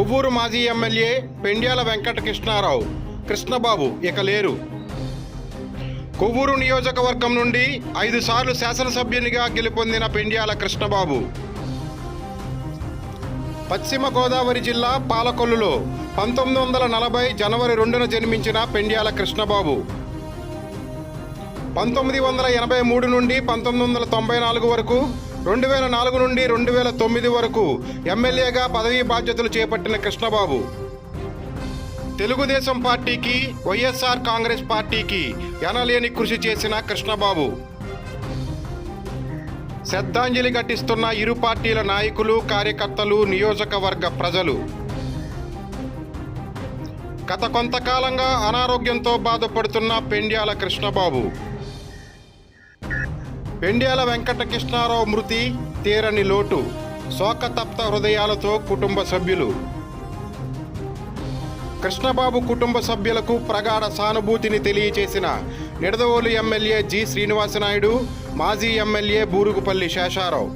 కొవ్వూరు మాజీ ఎమ్మెల్యే పెండ్యాల వెంకట కృష్ణారావు కృష్ణబాబు ఇక లేరు. కొవ్వూరు నియోజకవర్గం నుండి 5 సార్లు శాసనసభ్యునిగా గెలుపొందిన పెండ్యాల కృష్ణబాబు పశ్చిమ గోదావరి జిల్లా పాలకొల్లులో 1940 జనవరి 2న జన్మించిన పెండ్యాల కృష్ణబాబు 1983 నుండి 1994 వరకు 2004 నుండి 2009 వరకు ఎమ్మెల్యేగా పదవీ బాధ్యతలు చేపట్టిన కృష్ణబాబు తెలుగుదేశం పార్టీకి, వైఎస్ఆర్ కాంగ్రెస్ పార్టీకి ఎనలేని కృషి చేసిన కృష్ణబాబు శ్రద్ధాంజలి ఘటిస్తున్న ఇరు పార్టీల నాయకులు, కార్యకర్తలు, నియోజకవర్గ ప్రజలు. గత కొంతకాలంగా అనారోగ్యంతో బాధపడుతున్న పెండ్యాల కృష్ణబాబు పెండ్యాల వెంకట కృష్ణారావు మృతి తీరని లోటు, శోకతప్త హృదయాలతో కుటుంబ సభ్యులు. కృష్ణబాబు కుటుంబ సభ్యులకు ప్రగాఢ సానుభూతిని తెలియజేసిన నిడదవోలు ఎమ్మెల్యే జి శ్రీనివాసనాయుడు, మాజీ ఎమ్మెల్యే బూరుగుపల్లి శేషారావు.